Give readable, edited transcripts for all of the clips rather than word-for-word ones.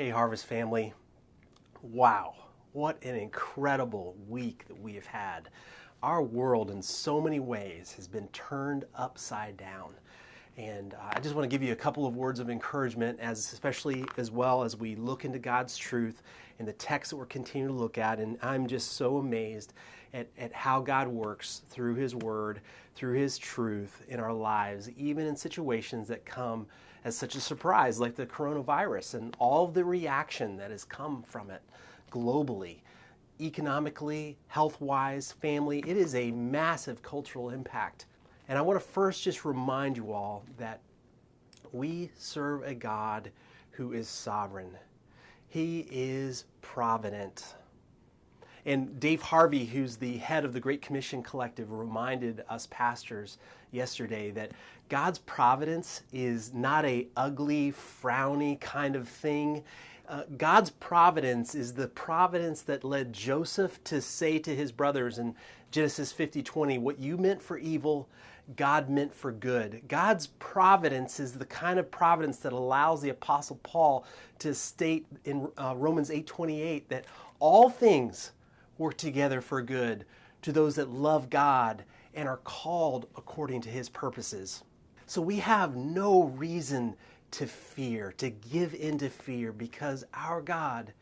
Hey, Harvest family. Wow, what an incredible week that we have had. Our world, in so many ways, has been turned upside down. And I just want to give you a couple of words of encouragement, especially as well as we look into God's truth in the text that we're continuing to look at. And I'm just so amazed at how God works through His Word, through His truth in our lives, even in situations that come as such a surprise, like the coronavirus and all of the reaction that has come from it globally, economically, health-wise, family. It is a massive cultural impact. And I want to first just remind you all that we serve a God who is sovereign. He is provident. And Dave Harvey, who's the head of the Great Commission Collective, reminded us pastors yesterday that God's providence is not a ugly, frowny kind of thing. God's providence is the providence that led Joseph to say to his brothers in Genesis 50:20, "What you meant for evil, God meant for good." God's providence is the kind of providence that allows the Apostle Paul to state in Romans 8:28 that all things work together for good to those that love God and are called according to His purposes. So we have no reason to fear, to give in to fear, because our God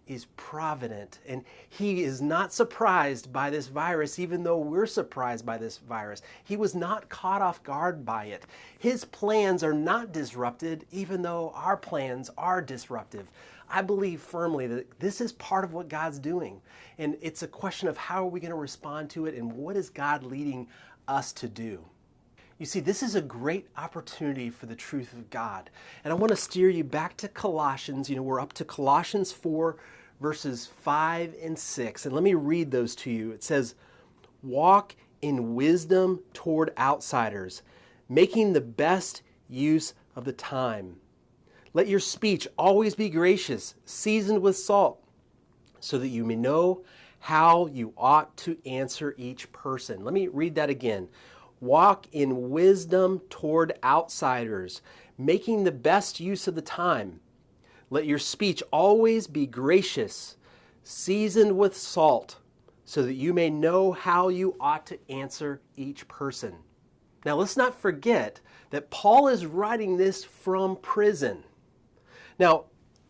is provident and He is not surprised by this virus, even though we're surprised by this virus. He was not caught off guard by it. His plans are not disrupted, even though our plans are disruptive. I believe firmly that this is part of what God's doing, and it's a question of how are we going to respond to it and what is God leading us to do. You see, this is a great opportunity for the truth of God. And I want to steer you back to Colossians. We're up to Colossians 4, verses 5 and 6. And let me read those to you. It says, "Walk in wisdom toward outsiders, making the best use of the time. Let your speech always be gracious, seasoned with salt, so that you may know how you ought to answer each person." Let me read that again. "Walk in wisdom toward outsiders, making the best use of the time. Let your speech always be gracious, seasoned with salt, so that you may know how you ought to answer each person." Now, let's not forget that Paul is writing this from prison. Now,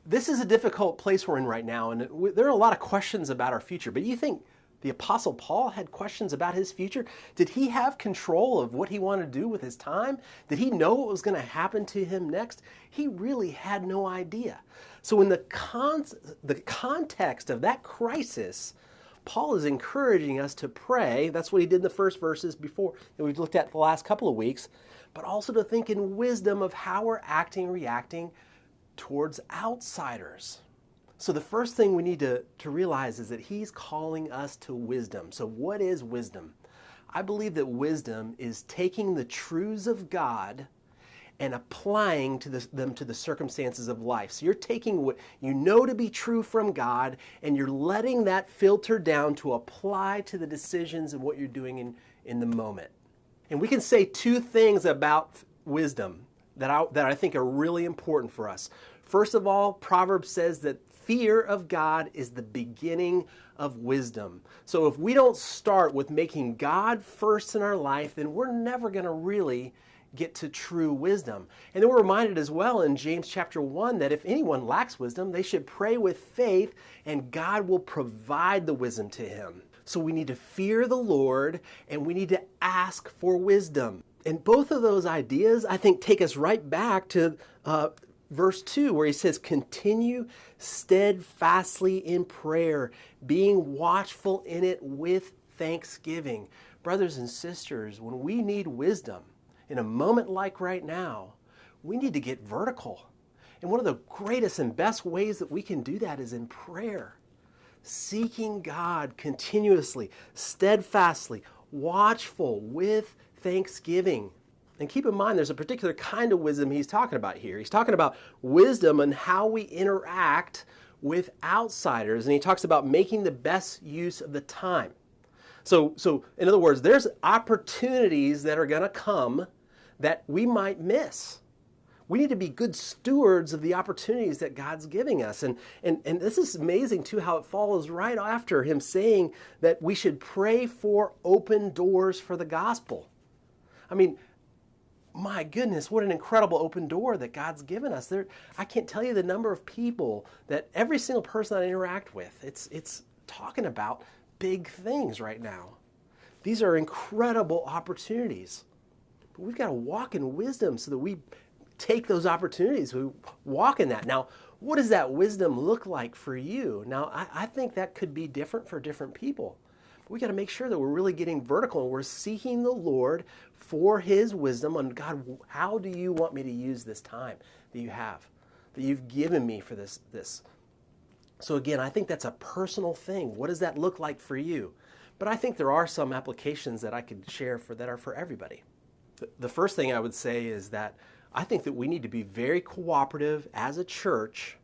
this is a difficult place we're in right now, and there are a lot of questions about our future. But you think the Apostle Paul had questions about his future? Did he have control of what he wanted to do with his time? Did he know what was going to happen to him next? He really had no idea. So in the context of that crisis, Paul is encouraging us to pray. That's what he did in the first verses before that we've looked at the last couple of weeks, but also to think in wisdom of how we're acting, reacting towards outsiders. So the first thing we need to realize is that he's calling us to wisdom. So what is wisdom? I believe that wisdom is taking the truths of God and applying them to the circumstances of life. So you're taking what you know to be true from God and you're letting that filter down to apply to the decisions and what you're doing in the moment. And we can say two things about wisdom that I think are really important for us. First of all, Proverbs says that fear of God is the beginning of wisdom. So if we don't start with making God first in our life, then we're never going to really get to true wisdom. And then we're reminded as well in James chapter 1 that if anyone lacks wisdom, they should pray with faith and God will provide the wisdom to him. So we need to fear the Lord and we need to ask for wisdom. And both of those ideas, I think, take us right back to verse 2, where he says, "Continue steadfastly in prayer, being watchful in it with thanksgiving." Brothers and sisters, when we need wisdom, in a moment like right now, we need to get vertical. And one of the greatest and best ways that we can do that is in prayer. Seeking God continuously, steadfastly, watchful with thanksgiving. And keep in mind, there's a particular kind of wisdom he's talking about here. He's talking about wisdom and how we interact with outsiders. And he talks about making the best use of the time. So in other words, there's opportunities that are going to come that we might miss. We need to be good stewards of the opportunities that God's giving us. And this is amazing, too, how it follows right after him saying that we should pray for open doors for the gospel. I mean, my goodness, what an incredible open door that God's given us. I can't tell you the number of people that every single person I interact with, it's talking about big things right now. These are incredible opportunities. But we've got to walk in wisdom so that we take those opportunities, we walk in that. Now, what does that wisdom look like for you? Now, I think that could be different for different people. But we got to make sure that we're really getting vertical and we're seeking the Lord for his wisdom on, God, how do you want me to use this time that you have, that you've given me for this? So again, I think that's a personal thing. What does that look like for you? But I think there are some applications that I could share that are for everybody. The first thing I would say is that I think that we need to be very cooperative as a church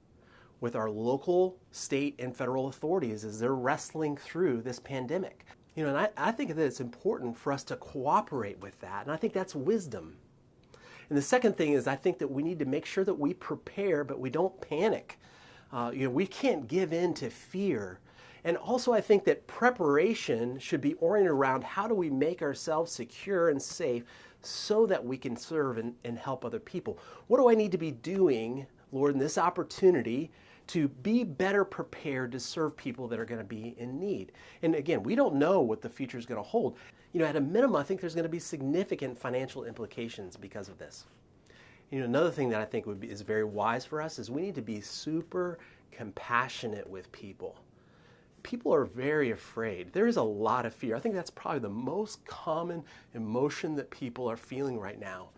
with our local, state, and federal authorities as they're wrestling through this pandemic. And I think that it's important for us to cooperate with that, and I think that's wisdom. And the second thing is I think that we need to make sure that we prepare, but we don't panic. We can't give in to fear. And also I think that preparation should be oriented around how do we make ourselves secure and safe so that we can serve and help other people. What do I need to be doing, Lord, in this opportunity to be better prepared to serve people that are going to be in need? And again, we don't know what the future is going to hold. At a minimum, I think there's going to be significant financial implications because of this. Another thing that I think is very wise for us is we need to be super compassionate with people. People are very afraid. There is a lot of fear. I think that's probably the most common emotion that people are feeling right now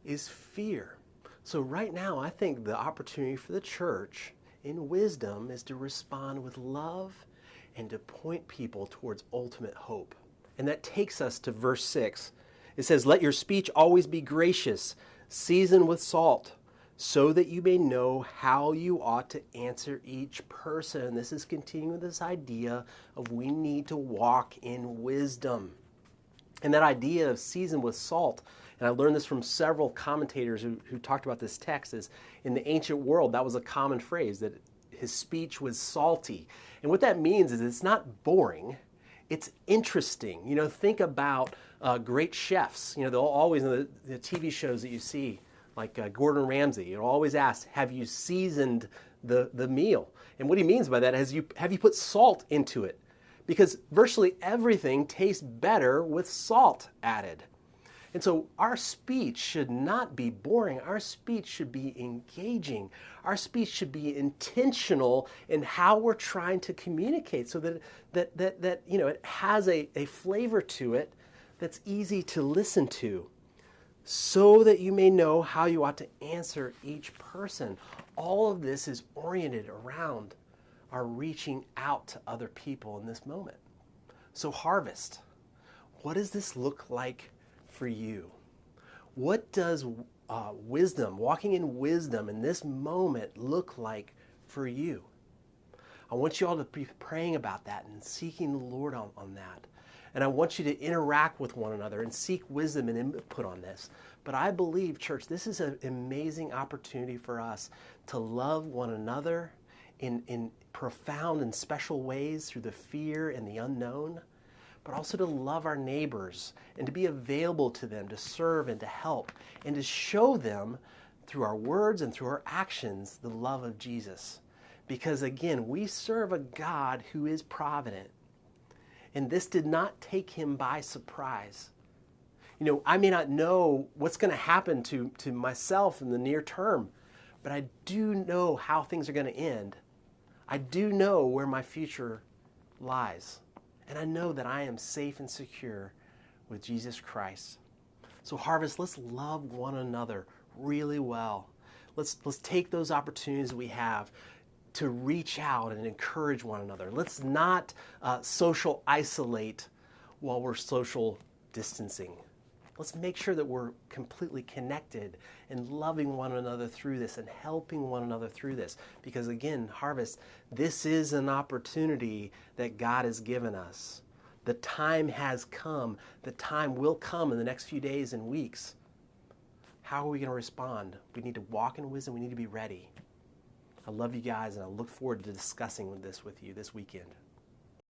is fear. So right now, I think the opportunity for the church in wisdom is to respond with love and to point people towards ultimate hope. And that takes us to verse 6. It says, "Let your speech always be gracious, seasoned with salt, so that you may know how you ought to answer each person." And this is continuing this idea of we need to walk in wisdom. And that idea of seasoned with salt, and I learned this from several commentators who talked about this text, is in the ancient world, that was a common phrase, that his speech was salty. And what that means is it's not boring, it's interesting. Think about great chefs. They'll always, in the TV shows that you see, like Gordon Ramsay, you'll always ask, have you seasoned the meal? And what he means by that is, have you put salt into it? Because virtually everything tastes better with salt added. And so our speech should not be boring. Our speech should be engaging. Our speech should be intentional in how we're trying to communicate so that it has a flavor to it that's easy to listen to, so that you may know how you ought to answer each person. All of this is oriented around our reaching out to other people in this moment. So Harvest, what does this look like for you? What does wisdom, walking in wisdom in this moment look like for you? I want you all to be praying about that and seeking the Lord on that. And I want you to interact with one another and seek wisdom and input on this. But I believe, church, this is an amazing opportunity for us to love one another in profound and special ways through the fear and the unknown, but also to love our neighbors and to be available to them, to serve and to help, and to show them through our words and through our actions the love of Jesus. Because again, we serve a God who is provident. And this did not take him by surprise. I may not know what's going to happen to myself in the near term, but I do know how things are going to end. I do know where my future lies. And I know that I am safe and secure with Jesus Christ. So Harvest, let's love one another really well. Let's take those opportunities we have to reach out and encourage one another. Let's not social isolate while we're social distancing. Let's make sure that we're completely connected and loving one another through this and helping one another through this. Because again, Harvest, this is an opportunity that God has given us. The time has come. The time will come in the next few days and weeks. How are we going to respond? We need to walk in wisdom. We need to be ready. I love you guys, and I look forward to discussing this with you this weekend.